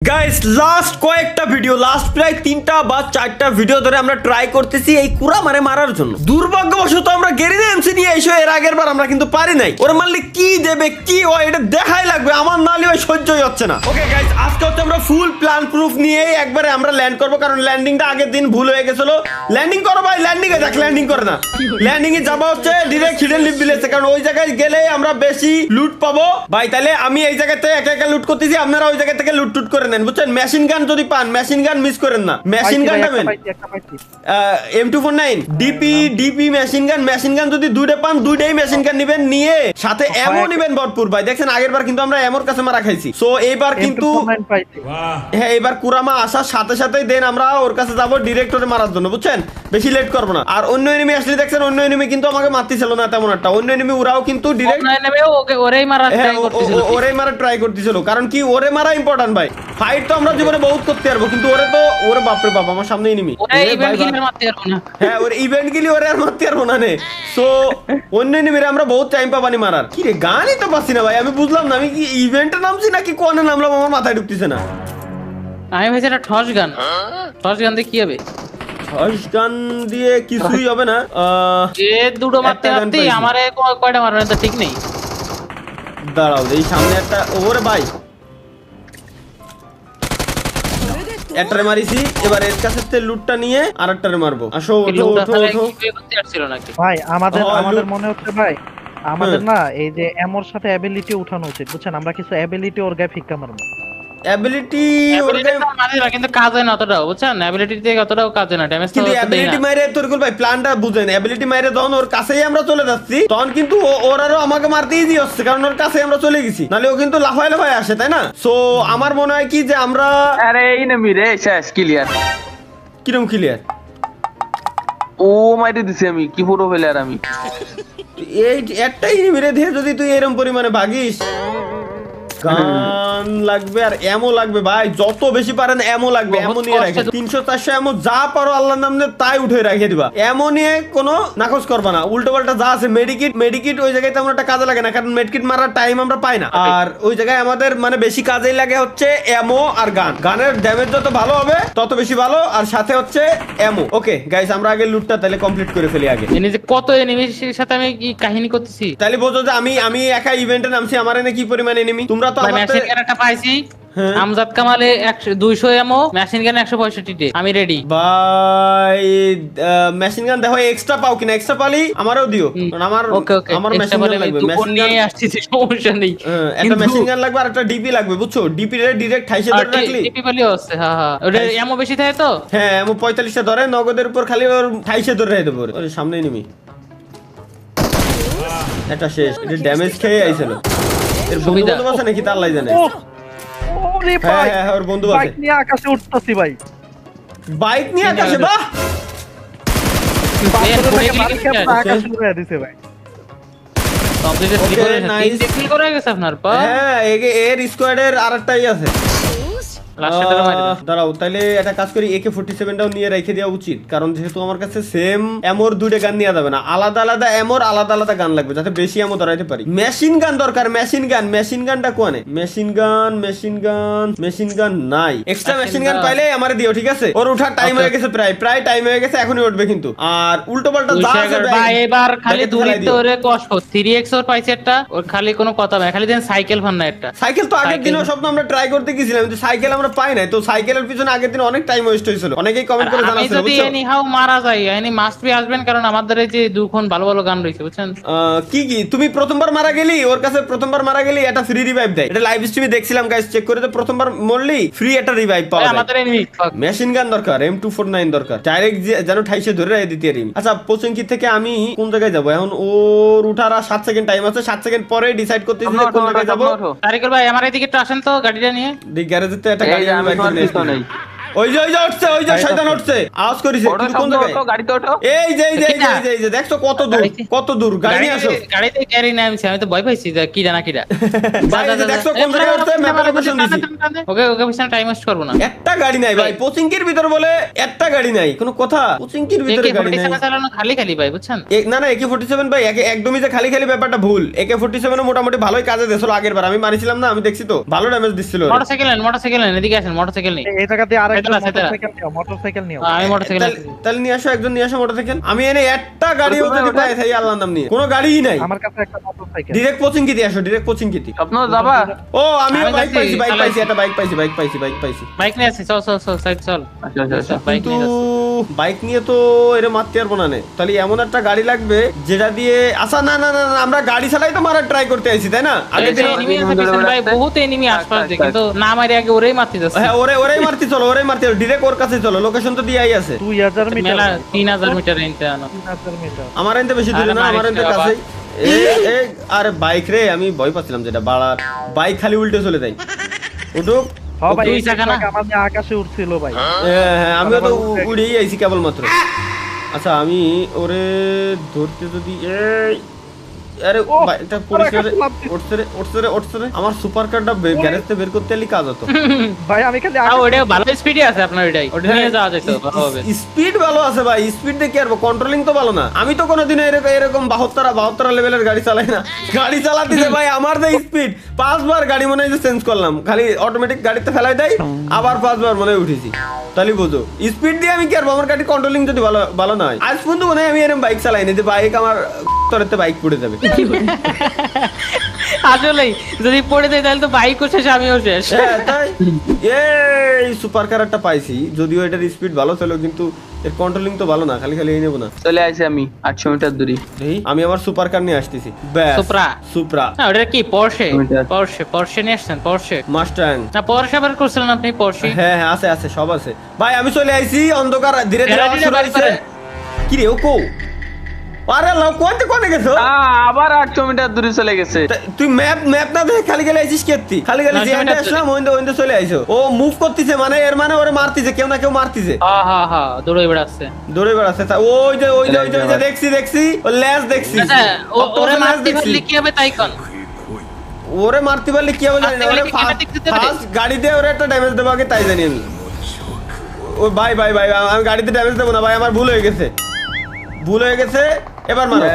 Guys last কয়েকটা video last প্রায় 3টা বা 4টা ভিডিও ধরে আমরা ট্রাই করতেছি এই কুড়া মারার জন্য। দুর্ভাগ্যবশত আমরা গেরিনা এমসি নিয়ে এসে এর আগের বার আমরা কিন্তু পারি নাই। ওরা মারলে কি দেবে কি হয় এটা দেখাই লাগবে, আমার নালে ওই সহ্যই হচ্ছে না। ওকে গাইস আজকে হচ্ছে আমরা ফুল প্ল্যান প্রুফ নিয়ে একবারে আমরা ল্যান্ড করব, কারণ ল্যান্ডিংটা আগের দিন ভুল হয়ে গেছিল। ল্যান্ডিং করো ভাই, ল্যান্ডিং এ দেখ ল্যান্ডিং করে না, ল্যান্ডিং এ যাবো হচ্ছে ডিরেক্ট হিডেন লিভ ভিলেজে, কারণ ওই জায়গায় গেলে আমরা বেশি লুট পাবো। ভাই তাহলে আমি এই জায়গাতে একা একা লুট করতেছি, আপনারা ওই জায়গা থেকে লুট টুট করে নেন, বুঝছেন? মেশিন গান যদি পান মেশিন গান মিস করেন না, মেশিন গান নেবেন। M249 ডিপি মেশিন গান যদি দুইটা পান দুইটাই মেশিন গান নেবেন, নিয়ে সাথে এমও নেবেন ভরপুর। ভাই দেখছেন আগের বার কিন্তু আমরা এমোর কাছে মারা খাইছি, সো এইবার কিন্তু হ্যাঁ এইবার কুরামা আসার সাথে সাথেই দেন আমরা ওর কাছে যাবো ডিরেক্ট ওরে মারার জন্য, বুঝছেন? বেশি লেট করবো না। আর অন্য এনিমি আসলে দেখছেন অন্য এনিমি কিন্তু আমাকে মারতেছিল না তেমন একটা, অন্য এনিমি ওরাও কিন্তু ডিরেক্ট ওরেই মারা ট্রাই করতেছিল, কারণ কি ওরে মারা ইম্পর্টেন্ট। ভাই ফাইট তো আমরা জীবনে বহুত করতে পারবো, কিন্তু ওরে তো ওরে বাপরে বাপ আমার সামনে এনিমি, হ্যাঁ ওর ইভেন্ট গিলি ওরে আর মারতে পারবো না নে। সো অন্য এনিমিরে আমরা বহুত টাইম পাবানি মারার। কি রে গানই তো পাচ্ছি না ভাই, আমি বুঝলাম না আমি কি ইভেন্টে নামছি নাকি কোনে নামলাম, আমার মাথায় ঢুকতেছে না। আমি ভাবছি এটা ঠস গান দিয়ে কি হবে? ঠস গান দিয়ে কিছুই হবে না। যে দুটো মারতে আমারে কয়টা মারবে তো ঠিক নেই। দাঁড়াও এই সামনে একটা, ওরে ভাই একটারে মারিছি, এবার এর কাছে থেকে লুটটা নিয়ে আরেকটারে মারবো। আসো ওঠো ওঠো ওঠো ভাই আমাদের মনে হচ্ছে ভাই আমাদের না এই যে এমোর সাথে অ্যাবিলিটি উঠানো উচিত, বুঝছেন? আমরা কিছু অ্যাবিলিটি ওর গায়ে ফিক্কা মারবো। অ্যাবিলিটি কিন্তু কাজে না অতটাও, বুঝছেন? অ্যাবিলিটি থেকে অতটাও কাজে না, ড্যামেজ কিন্তু অ্যাবিলিটি মাইরে তোরকুল ভাই প্ল্যানটা বুঝেন। অ্যাবিলিটি মাইরে যখন ওর কাছেই আমরা চলে যাচ্ছি তখন কিন্তু ওর আরো আমাকে মারতে ইজি হচ্ছে, কারণ ওর কাছে আমরা চলে গেছি, নালে ও কিন্তু লাফায় লাফায় আসে, তাই না? সো আমার মনে হয় কি যে আমরা আরে এই নেমি রে শেষ ক্লিয়ার। কিরকম ক্লিয়ার? ও মাইরে দিছি আমি, কি পুরো প্লেয়ার আমি। এই একটাই মেরে দিয়ে যদি তুই এরকম পরিমাণে ভাগিস, গান লাগবে আর এমও লাগবে ভাই, যত বেশি পারেন এমও লাগবে। এমও নিয়ে রাখে 300-400 এমও যা পারো আল্লাহর নাম নিয়ে তাই উঠে রাখে দিবা। এমও নিয়ে কোনো নাকচ করবা না, উল্টো পাল্টা যা আছে মেডিকিট ওই জায়গায় তেমন একটা কাজে লাগে না, কারণ মেডিকিট মারার টাইম আমরা পাই না। আর ওই জায়গায় আমাদের মানে বেশি কাজেই লাগে হচ্ছে এমও আর গান। গানের ড্যামেজ যত ভালো হবে তত বেশি ভালো, আর সাথে হচ্ছে এমও। ওকে গাইস আমরা আগে লুটটা তাহলে কমপ্লিট করে ফেলি আগে। এনে যে কত এনিমির সাথে আমি কি কাহিনী করতেছি, তাহলে বোঝো যে আমি একা ইভেন্টে নামছি, আমার এনে কি পরিমাণ এনিমি। তোমরা তো মেশিন গান একটা পাইছি, আমজাদ কামালে 200 এমও, মেশিন গান 165 তে আমি রেডি। ভাই মেশিন গান দেখো এক্সট্রা পাও কিনা, এক্সট্রা পালি আমারও দিও, কারণ আমার মেশিন গান লাগবে। মেশিন গান আসছে সমস্যা নেই, একটা মেশিন গান লাগবে আর একটা ডিপি লাগবে, বুঝছো? ডিপি রে ডাইরেক্ট 28 ধরে রাখলি ডিপি পালিও আছে। হ্যাঁ হ্যাঁ ওটা এমও বেশি থাকে তো, হ্যাঁ এমও 45 ধরে নগদের উপর খালি ওর 28 ধরে রেখে দেবো। ওর সামনেই নিমি এটা শেষ, এটা ড্যামেজ খেয়ে আইছিল। এর বন্ধু আছে নাকি তা আল্লাহ জানে। ওরে ভাই হ্যাঁ ওর বন্ধু আছে। বাইক নিয়ে আকাশে উঠতাছি ভাই, বাইক নিয়ে আকাশে, বাহ আকাশে উড়ে দিছে ভাই। করে গেছে আপনার পা। হ্যাঁ এর স্কোয়াডের আরেকটাই আছে। দাঁড়াও তাহলে একটা কাজ করি, AK-47টাও নিয়ে রেখে দেওয়া উচিত, কারণ যেহেতু আমার কাছে সেম এমোর দুইটা গান নেওয়া যাবে না, আলাদা আলাদা এমোর আলাদা আলাদা গান লাগবে যাতে বেশি এমো ধরাইতে পারি। মেশিন গান দরকার, মেশিন গানটা কোনে? মেশিন গান নাই। এক্সট্রা মেশিন গান পাইলে আমারে দিও, ঠিক আছে? ওর ওঠার টাইম হয়ে গেছে, প্রায় টাইম হয়ে গেছে, এখনই উঠবে কিন্তু। আর উল্টো পাল্টা যা আছে ভাই এবার খালি দূরিতে ওরে কষ্ট 3x ওর পাইছে একটা, ওর খালি কোনো কথা নাই, খালি দেন সাইকেল ফান না একটা। সাইকেল তো আগের দিনও স্বপ্ন আমরা ট্রাই করতে গেছিলাম, কিন্তু সাইকেল আমরা পাই নাই। তো সাইকেলের পিছনে আগের দিন অনেক টাইম ওয়েস্ট হয়েছিল, অনেকেই কমেন্ট করে জানাচ্ছিল। যদি এনি হাউ মারা যায় এনি মাস্ট বি আসবেন, কারণ আমাদের এই যে দুখন ভালো ভালো গান রয়েছে, বুঝছেন? কি তুমি প্রথমবার মারা গেলি, ওর কাছে প্রথমবার মারা গেলি এটা ফ্রি রিভাইভ দেয়। এটা লাইভ স্ট্রিমে দেখছিলাম গাইস, চেক করে। তো প্রথমবার মরলি ফ্রি একটা রিভাইভ পাওয়া যায়। আমাদের এনিমি মেশিন গান দরকার, M249 দরকার, ডাইরেক্ট যেন 28 ধরে রাখে দিতে পারি। আচ্ছা পোচিংকি থেকে আমি কোন জায়গায় যাব এখন? ওর উঠার 7 সেকেন্ড টাইম আছে, 7 সেকেন্ড পরে ডিসাইড করতেছি যে কোন জায়গায় যাব। তারিকুল ভাই আমার এদিকে একটু আসেন তো গাড়িটা নিয়ে। গ্যারেজে তো একটা গাড়ি আমি বাইক নিয়ে ওই যে উঠছে, ওই যে শয়তান উঠছে, আওয়াজ করিছে। ওটো কিন্তু কোন সামনে জায়গায়? ওটো গাড়িতে ওটো এই যে দেখছো কত দূর গাড়ি নিয়ে আসো। গাড়িতে ক্যারি না আমি তো ভয় পাইছি যে কি জানা কিরা। ভাই, এই যে দেখছো কোন জায়গায় উঠছে, ম্যাপে লোকেশন দিছি। ওকে পিছনে টাইম ওয়েস্ট করব না। একটা গাড়ি নাই ভাই, পচিংকির ভিতর বলে একটা গাড়ি নাই, কোনো কথা? পচিংকির ভিতরে একে গাড়ি নাই। 47 চালানো খালি ভাই বুঝছেন। না AK47 ভাই, একদমই যে খালি ব্যাপারটা ভুল। AK47 মোটামুটি ভালোই কাজে দিয়েছিল আগের বার, আমি মারিছিলাম না, আমি দেখছি তো ভালো ড্যামেজ দিছিল। মোটরসাইকেল নেন, এদিকে আসেন, মোটরসাইকেল নেই। এই জায়গা দিয়ে আরেকটা সেটা। মোটরসাইকেল নিও। আমি মোটরসাইকেল তাহলে নিয়ে আসো, একজন নিয়ে আসো মোটরসাইকেল। আমি এনে একটা গাড়িও যদি পাই তাই আল্লাহর নাম নিয়ে, কোনো গাড়িই নাই। আমার কাছে একটা মোটরসাইকেল। ডিরেক্ট পচিংকি দিয়ে আসো, ডিরেক্ট পচিংকি। স্বপ্ন যাবা? ও আমিও আমি বাইক যাচ্ছি, পাইছি, একটা বাইক পাইছি। বাইক নিয়ে আসি, চল সাইড চল। আচ্ছা বাইক কিন্তু নিয়ে যাচ্ছি। বাইক নিয়ে তো এরা মারতে পারবো না নে। তাহলে এমন একটা গাড়ি লাগবে যেটা দিয়ে আচ্ছা না আমরা গাড়ি চালাই তো মারার ট্রাই করতে আইছি, তাই না? আগের দিন এনিমি আছে পিছনে ভাই, বহুত এনিমি আশপাশ দিয়ে, কিন্তু না মারি আগে ওরেই মারতে যাচ্ছে। হ্যাঁ ওরেই মারতে চলো, ডিরেক্ট ওর কাছে চলো, লোকেশন তো দিয়েই আছে। 2000 মিটার। মেলা 3000 মিটার এনতে আনো। 3000 মিটার। আমার এনতে বেশি দূরে না, আমার এনতে কাছে। আরে বাইক রে, আমি ভয় পাচ্ছিলাম যেটা বাড়ার বাইক খালি উল্টে চলে যায়। উঠুক। হ্যাঁ ভাই, দুই এই চাকা না? চাকা আমাদের আকাশে উড়ছিল ভাই। হ্যাঁ আমিও তো উড়েই আইছি কেবলমাত্র। আচ্ছা আমি ওরে ধরতে যদি আরে ও, এটা পরিষ্কার আকাশে উঠছে রে। আমার সুপার কারটা গ্যারেজতে বের করতে এলি কাজ হতো। ভাই আমি খালি ওটা ভালো স্পিডে আছে আপনার এটাই, ওটা নিয়ে যাওয়া যেত ভালো হবে। স্পিড ভালো আছে ভাই, স্পিড দেখে আর কন্ট্রোলিং তো ভালো না। আমি তো কোনোদিন এরকম 72 লেভেলের গাড়ি চালাই না। গাড়ি চালাতে যে ভাই আমার যে স্পিড, 5 বার গাড়ি মনে হয় যে চেঞ্জ করলাম, খালি অটোমেটিক গাড়িতে ফেলাই দেয়, আবার 5 বার মনে হয় উঠেছি। তাহলে বুঝো স্পিড দিয়ে আমি কি আর আমার গাড়ি কন্ট্রোলিং যদি ভালো না হয়। আজ পর্যন্ত মনে হয় আমি এরকম বাইক চালাই না যে বাইক আমার তরেতে বাইক পড়ে যাবে। আসলেই যদি পড়ে যায় তাহলে তো বাইকও শেষ, আমিও শেষ। হ্যাঁ তাই এই সুপার কার একটা পাইছি, যদিও এটার স্পিড ভালো ছিল কিন্তু এর কন্ট্রোলিং তো ভালো না, খালি এই নেব না। চলে আইছি আমি 800 মিটার দূরে। আমি আমার সুপার কার নিয়ে আসতেছি। ব্যাস সুপ্রা না ওটা কি পরশে নিয়ে আসছেন? পরশে মাস্টাং না, পরশে আবার করছিলেন আপনি? পরশে হ্যাঁ আছে সব আছে ভাই। আমি চলে আইছি, অন্ধকার ধীরে আওয়াজ শুরু হইছে। কি রে ও কো? আরে আল্লাহ কোনে গেছো? আবার 800 মিটার দূরে চলে গেছে। তুই ম্যাপ না দেখে খালি আইছিস কেতি? খালি যে এন্ড আসলাম ওইন্দে চলে আইছো। ও মুভ করতেছে, মানে এর মানে ওরে মারতিছে, কেউ না কেউ মারতিছে। হ্যাঁ দৌড়ে বেড়াচ্ছে। ওই যে দেখছি ও ল্যাস দেখছি। ওরে মারতে পারলে কি হবে তাই কোন? ওরে মারতে পারলে কি হবে জানি না। ওরে ফার্স্ট গাড়িতে ওরে একটা ড্যামেজ দেব আগে, তাই জানি আমি। ও ভাই আমি গাড়িতে ড্যামেজ দেব না ভাই, আমার ভুল হয়ে গেছে। এবার মারো।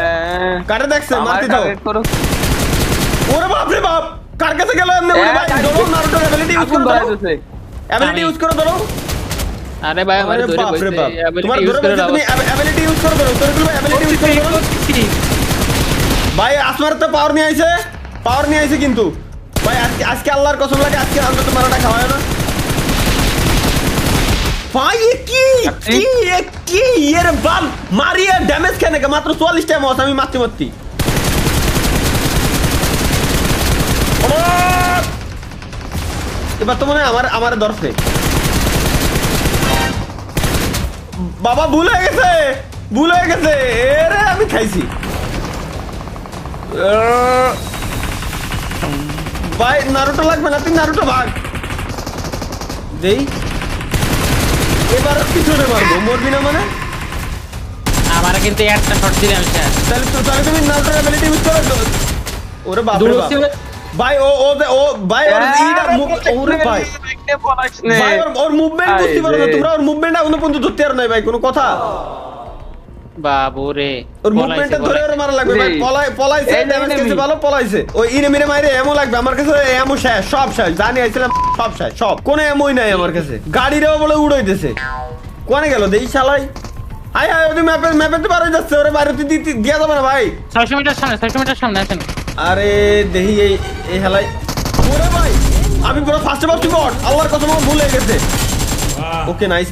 কাটে দেখছে মারতে দাও। ওরে বাপ রে বাপ, কার কাছে গেল এমনি? ওরে ভাই ধরো, নারুটো এবিলিটি ইউজ করো, এবিলিটি ইউজ করো ধরো। আরে ভাই আমার আরে ধরে বাপ রে বাপ, বসে তোমার ধরে বসে তুমি এবিলিটি ইউজ করো ধরো। তোর গুলো এবিলিটি ইউজ করো ধরো। ভাই আসমার তো পাওয়ার নিয়ে আইছে কিন্তু ভাই আজকে আল্লাহর কসম লাগে, আজকে অন্তত মারাটা খাওয়ায় না ভাই। কি এর বাল মারিয়া ড্যামেজ কেন মাত্র 44 টা মত আমি মারতে এবার তো মনে হয় আমার দরফে বাবা ভুল হয়ে গেছে। এরে আমি খাইছি ভাই। নারুটো লাগবে না, তুই নারুটো ভাগ দেই। এবার পিছনে মারবো, মরবি না মানে? আমার কিন্তু একটা শট দিলাম স্যার। তাহলে তুমি নারুটো এবিলিটি ইউজ করো। ওরে বাপ রে বাপ ভাই, ও ভাই ওর ইডা ওরে ভাই ওর মুভমেন্ট বুঝতে পারো না তোমরা? ওর মুভমেন্ট এখনো পর্যন্ত ধরতে পারো না ভাই, কোনো কথা? বাবুরে ওর মুভমেন্টটা ধরে ওরে মারা লাগবে ভাই। পলাইছে, ড্যামেজ খেয়েছে ভালো, পলাইছে। ওই ইনেমিরে মাইরে এমো লাগবে। আমার কাছে এমো শেষ, সব শেষ, জানি আইছিলাম সব শেষ, সব কোনো এমোই নাই আমার কাছে। গাড়িরেও বলে উড়াইতেছে। কোনে গেল দেই শালাই? আয় ওই ম্যাপে তো পারে যাচ্ছে। ওরে বাইরে দিয়া যাবে না ভাই। 600 মিটার সামনে আছেন। আরে দেখি এই হেলাই। ওরে ভাই আমি পুরো ফার্স্টে ভাবছি বট, আল্লাহর কসম আমার ভুল হয়ে গেছে। Okay nice.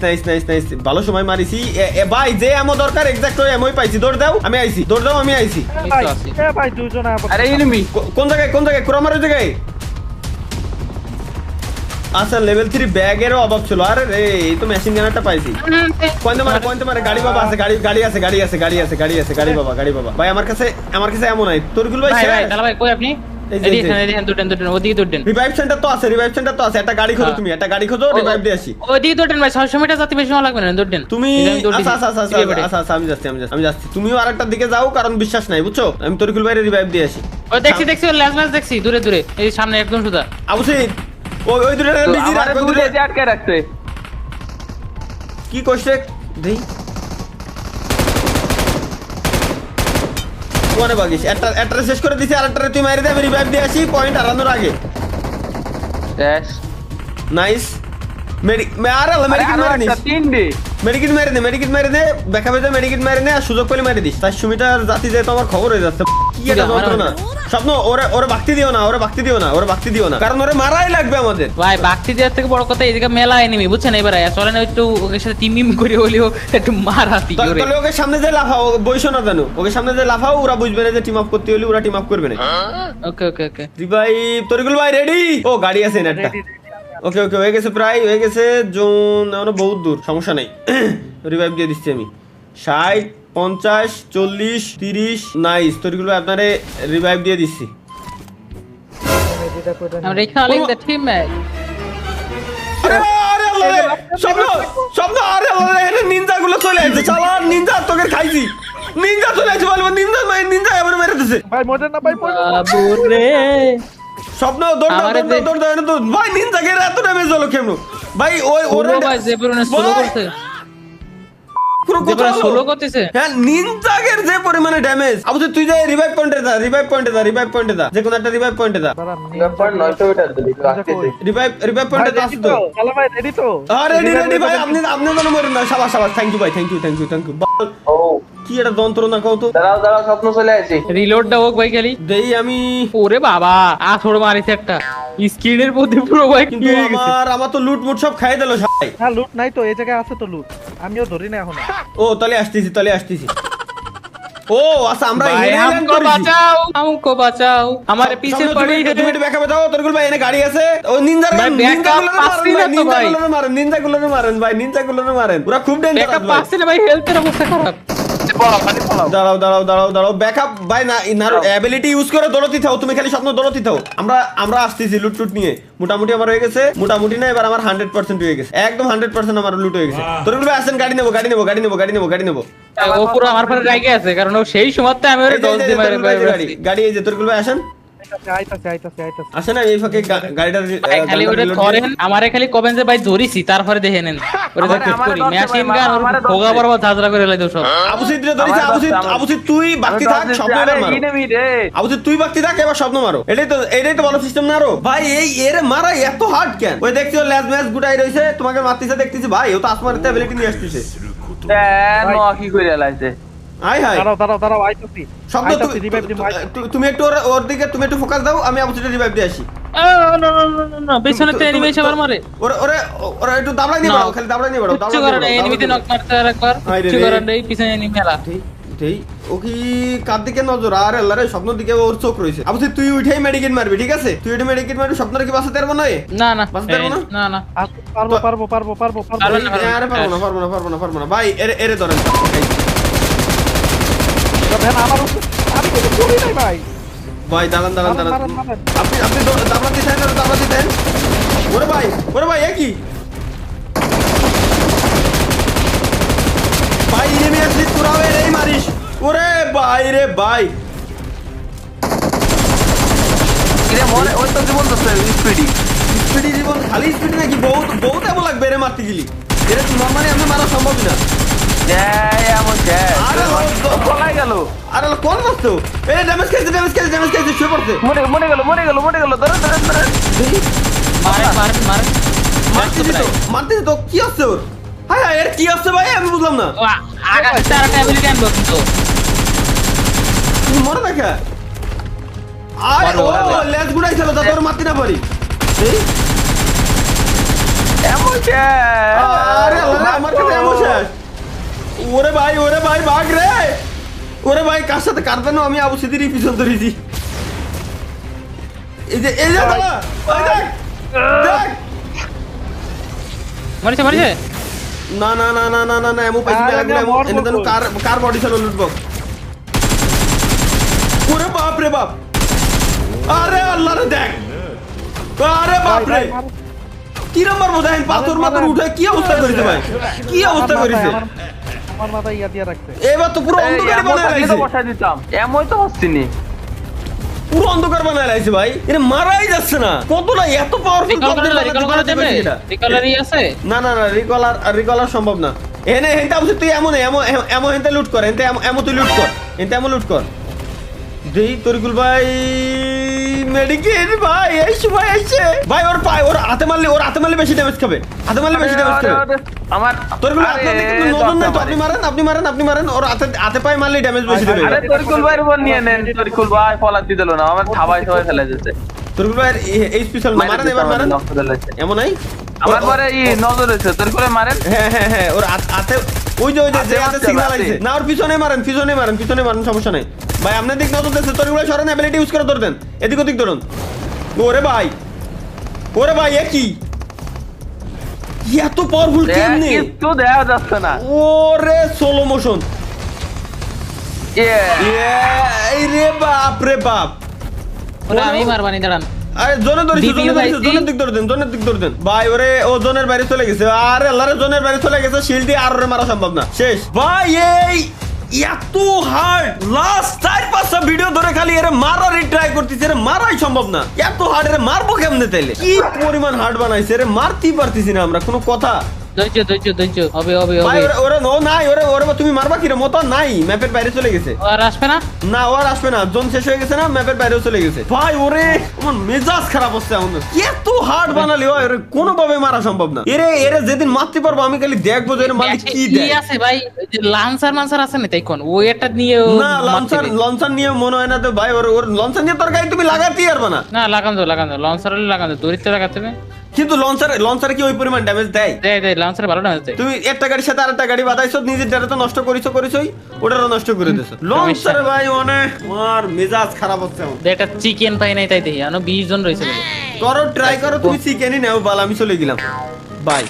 ভালো সময় মারিছি ভাই। যে এমো দরকার এক্সাক্ট ওই এমোই পাইছি। দৌড় দাও আমি আইছি। ভাই দুইজন। আরে এনিমি কোন জায়গায় কুরামারের জায়গায়? আচ্ছা লেভেল 3 ব্যাগেরও অভাব ছিল। আরে রে এই তো মেশিন গানারটা পাইছি। পয়েন্ট মারে গাড়ি বাবা আছে, গাড়ি আছে গাড়ি বাবা ভাই। আমার কাছে এমন নাই। তোরগুল ভাই তাহলে ভাই কই আপনি? এই যে, এদিকে দুটেন ওদিকে দুটেন রিভাইভ সেন্টার তো আছে, একটা গাড়ি খোঁজো, তুমি একটা গাড়ি খোঁজো, রিভাইভ দিয়ে আসি। ওদিকে দুটেন ভাই 600 মিটার যাতে বেশি সময় লাগবে না দুটেন তুমি আচ্ছা, আমি যাচ্ছি, তুমিও আরেকটার দিকে যাও, কারণ বিশ্বাস নাই, বুঝছো? আমি তরিকুল ভাইয়ের রিভাইভ দিয়ে আসি। ও দেখছি ল্যাস দেখছি দূরে এই সামনে একদম সুদা আবুসিদ, ওই দুটো বিজি রাখ, ওই দুটো আটকে রাখছে। কি করছে দেই কোনে বাগিস, একটা শেষ করে দিছি, আরেকটারে তুই মারি দে, আমি রিভাইভ দিয়ে আসি পয়েন্ট হারানোর আগে। Dash nice. মেডিকেট মারি নিস, তিনটে মেডিকেট মারি দে, দেখাবে যে মেডিকেট মারি নে, আর সুযোগ পেলে মারি দিস। 400 মিটার জাতি যে তোমার খবর হয়ে যাচ্ছে, কি এটা যন্ত্রণা। স্বপ্ন ওরে বাক্তি দিও না, কারণ ওরে মারাই লাগবে আমাদের। ভাই বাক্তি দেওয়ার থেকে বড় কথা এই জায়গা মেলা এনিমি বুঝছেন, এবার চলেন একটু ওকে সাথে টিম করে হলেও একটু মারাতি করে। তাহলে ওকে সামনে যে লাফাও, বইসো না জানো, ওকে সামনে যে লাফাও, ওরা বুঝবে না যে টিম আপ করতে হলে ওরা টিম আপ করবে না। ওকে রিভাইভ তরিকুল ভাই রেডি? ও গাড়ি আছে না একটা। ওকে হয়ে গেছে, প্রায় হয়ে গেছে, জোন এখনো বহুত দূর, সমস্যা নাই। রিভাইভ দিয়ে দিচ্ছি আমি। 60, 50, 40, 30। নাইস তরিকুল ভাই, আপনারে রিভাইভ দিয়ে দিচ্ছি। আমরা রিকলিং দ্য টিমমেট। আরে আল্লাহ রে, স্বপ্ন আরে আল্লাহ রে, নিনজা গুলো চলে আসছে, চালা নিনজা তোকে খাইছি, নিনজা চলে আসছে, বলবো নিনজা এবার মেরে দিছে। ভাই মরে না ভাই, বাবু রে স্বপ্ন দৌড় ভাই, নিনজা কে এত ড্যামেজ হলো কেমন ভাই? ওই ওরে ভাই যে পরিমাণে স্লো করছে, পুরো যে পরিমাণে কোথাও স্লো করতেছে। হ্যাঁ, নিনজাগের যে পরিমাণে ড্যামেজ। আবু তুই যে রিভাইভ পয়েন্টে যা, যে কোনো একটা রিভাইভ পয়েন্টে যা। রিভাইভ পয়েন্টে যা তো। চলো ভাই, রেডি তো? আরে রেডি ভাই, আপনি যেন মরেন না। শাবাশ, থ্যাংক ইউ ভাই, থ্যাংক ইউ। ও কি এটা যন্ত্রণা কও তো। দাঁড়াও স্বপ্ন চলে আসি। রিলোডটা হোক ভাই খালি দেই আমি। ওরে বাবা আছড় মারিছে একটা স্ক্রিনের মধ্যে পুরো ভাই। কিন্তু আমার তো লুট মুট সব খাই দিল সবাই। না লুট নাই তো, এই জায়গায় আছে তো লুট, আমিও ধরি না এখন। ও তাহলে আসতেছি। ও আচ্ছা, আমরা ভাই हमको बचाओ हमारे पीछे पड़ी है। তুমি একটু ব্যাকআপে দাও তরকুল ভাই, এনে গাড়ি আছে। ও নিনজার ভাই, backup পাচ্ছি না তো ভাই। নিনজাগুলোরে মারেন ভাই, নিনজাগুলোরে মারেন, ওরা খুব ডেঞ্জারাস ব্যাকআপ ভাই। পাচ্ছি না ভাই, হেলথের অবস্থা খারাপ। দাঁড়াও ব্যাকআপ ভাই, না ইনার অ্যাবিলিটি ইউজ করে দৌড়তে থাও, তুমি খালি স্বপ্ন দৌড়তে থাও। আমরা আসতেছি লুট টুট নিয়ে। মোটামুটি আমার হয়ে গেছে, মোটামুটি না, এবার আমার 100% হয়ে গেছে, একদম 100% আমার লুট হয়ে গেছে। তরকুল ভাই আসেন, গাড়ি নেবো। ও পুরো আমার পরে রাগে আছে, কারণ ও সেই সময়তে আমি ওরে ডজ দিয়ে মারে গাড়ি এই যে তরকুল ভাই আসেন। আইতাছে আসেন এই ফাঁকে গাড়িটা খালি ওরে ধরেন, আমারে খালি কবেন যে ভাই ধরিছি, তারপরে দেখে নেন ওরে যা ঠিক করি। মেশিন গান ওর ভোগা বরাবর ঝাঁঝরা করে লাইতো সব। আবুসিদ রে ধরিছে, আবুসিদ তুই বাকি থাক, স্বপ্ন এবার মারো। আবুসিদ তুই বাকি থাক, এবার স্বপ্ন মারো। এটাই তো ভালো সিস্টেম না আরো ভাই। এর মারা এত হার্ড কেন? ওই দেখছো ল্যাজ ম্যাচ গুটাই রইছে, তোমাকে মারতেছে দেখতেছি ভাই, ও তো আসমানের অ্যাবিলিটি নিয়ে আসতেছে। কি করে লাইছে? হাই দাঁড়াও আইতাছি। শব্দ তুমি একটু ওর দিকে তুমি একটু ফোকাস দাও, আমি আবুসিদের রিভাইভ দিয়ে আসি। না পেছনে তো এনিমি এসে মারে। ওরা একটু দাবলাই নিয়ে বাড়াও, খালি দাবলাই নিয়ে বাড়াও। কিছু করে না, এনিমিতে নক মারতে আর একবার কিছু করে না, এই পিছনে এনিমি মেলা। দেই ও কি কার দিকে নজর? আর আল্লাহ রে, স্বপ্নের দিকে ওর চোখ রইছে। আবুসিদ তুই উঠেই মেডিকেট মারবি, ঠিক আছে? তুই উঠে মেডিকেট মারবি, স্বপ্নের কি বাঁচাতে পারবো না? না বাঁচাতে পারবো না? না পারবো আরে পারবো না ভাই, এরে ধরেন আমি কিছু করি নাই ভাই। ভাই। দাঁড়ান আপনি দাবলাতে দেন। ওরে ভাই একই ভাই, এনিমি আসলে তোরাও এই মারিস। ওরে ভাই রে ভাই, কিরে মনে ওই তো জীবন তো স্পিডি জীবন, খালি স্পিড নাকি? বহুত এমন লাগবে রে মারতে গেলি, এটা নরমালি আমি মারা সম্ভব না। আরে কোন মারতো? এই ড্যামেজ খাইছে, শুয়ে পড়ছে। মরে গেল ধরে মারতে তো কি আছে ওর? হাই এর কি আছে ভাই, আমি বুঝলাম না। আগা তার অ্যাবিলিটি আনবো কিন্তু তুমি মরে দেখা। আরে ও লেজ গুড়াইছিল যাতে ওর মারতে না পারি। আরে আমার কাছে এমন শেষ। ওরে ভাই ভাগ রে। ওরে ভাই কার সাথে কাটবে না? আমি আবুসিদের পিছন ধরেছি। এই যে দাদা, দেখ মারিছে না এমন পাইছি মেলাগুলো, এনে জানো কার বডি ছিল লুটবক্স। ওরে বাপ রে বাপ, আরে আল্লাহ রে দেখ, আরে বাপ রে, কিরম মারবো দেখেন, পাথর মাথর উঠে কি অবস্থা করেছে ভাই, কি অবস্থা করেছে। আমার মাথায় ইয়া দিয়ে রাখছে। এবার তো পুরো অন্ধকারে বানায় লাইছে, বসাই দিতাম, এমন তো হচ্ছে নি। পুরো অন্ধকার বানায় লাইছে ভাই, এটা মারাই যাচ্ছে না। কতটা এত পাওয়ারফুল রিকল করা যাবে? রিকলারই আছে? না না না, রিকলার সম্ভব না। এনে হেনতে অবশ্যই তুই এমন এমন হেনতে লুট কর, হেনতে এমন তুই লুট কর, হেনতে এমন লুট কর। দেই তরিকুল ভাই মেডিকেট ভাই, এসে ভাই এসে ভাই, ওর পায়, ওর হাতে মারলে বেশি ড্যামেজ খাবে, হাতে মারলে বেশি ড্যামেজ খাবে। আমার তরিকুল ভাই আপনাদের কিন্তু নতুন নাই তো, আপনি মারেন, ওর হাতে পায় মারলে ড্যামেজ বেশি দেবে। আরে তরিকুল ভাইয়ের উপর নিয়ে নেন, তরিকুল ভাই ফলাত দিল না, আমার সবাই ফেলে দিয়েছে। তরিকুল ভাই এই স্পেশাল মারেন, এবার মারেন, এমন নাই আমার পরে এই নজর হয়েছে, তরিকুল মারেন। হ্যাঁ ওর হাতে ওই যে হাতে সিগন্যাল আইছে না, ওর পিছনে মারেন, সমস্যা নাই ভাই। আপনার দিক নজর দিচ্ছে, তরিকুল ভাই সরেন, অ্যাবিলিটি ইউজ করে ধরতেন, এদিক ওদিক ধরুন। ওরে ভাই এ কি এত পাওয়ারফুল কেমনে, কিছু দেখা যাচ্ছে না। ওরে স্লো মোশন, Yeah. এই রে বাপ রে বাপ। ওরা আমি মারবানি, দাঁড়ান। আরে জোনে ধরেছি, DPU জোনের দিক ধরতেন ভাই। ওরে ও জোনের বাইরে চলে গেছে, আরে আল্লাহ রে, জোনের বাইরে চলে গেছে, শিল্ড দিয়ে আর ওরে মারা সম্ভব না, শেষ ভাই। এই এত হার্ড, লাস্ট 4-5টা ভিডিও ধরে খালি এর মারারই ট্রাই করতেছি, এর মারাই সম্ভব না। এত হার্ড, এর মারবো কেমনে তাইলে? কি পরিমাণ হার্ড বানাইছে, এর মারতেই পারতেছি না আমরা, কোনো কথা। ধৈর্য হবে ভাই ওরে ও নাই, ওরে তুমি মারবা কি রে, মতো নাই, ম্যাপের বাইরে চলে গেছে। আর আসবে না? না ও আর আসবে না, জোন শেষ হয়ে গেছে না, ম্যাপের বাইরেও চলে গেছে ভাই। ওরে আমার মেজাজ খারাপ হচ্ছে এখন, এত হার্ড বানালি হয় ওরে কোনোভাবে মারা সম্ভব না। এরে যেদিন মারতে পারবো আমি খালি দেখবো যে এর মালিক কি দেয়। আছে ভাই, ওই যে লান্সার আছে না, তাই কোন ওই একটা নিয়ে না লঞ্চার নিয়ে মনে হয় না তো ভাই, ওর লঞ্চার নিয়ে তোর গাড়ি তুমি লাগাতেই পারবে না। না লাগান দাও লঞ্চার লাগান দাও, দড়িতে লাগাতে হবে। কিন্তু লঞ্চারে কি ওই পরিমাণ ড্যামেজ দেয়? দেয় লঞ্চারে ভালো ড্যামেজ দেয়। তুমি একটা গাড়ির সাথে আরেকটা গাড়ি বাঁধাইছো, নিজের ডাটা তো নষ্ট করিছই, ওটারও নষ্ট করে দিছো। লঞ্চারে ভাই অনেক আমার মেজাজ খারাপ হচ্ছে এখন। একটা চিকেন পাই নাই, তাই দেখি আনো 20 জন রয়েছে। করো ট্রাই করো, তুমি চিকেনই নাও, বাল আমি চলে গেলাম, বাই।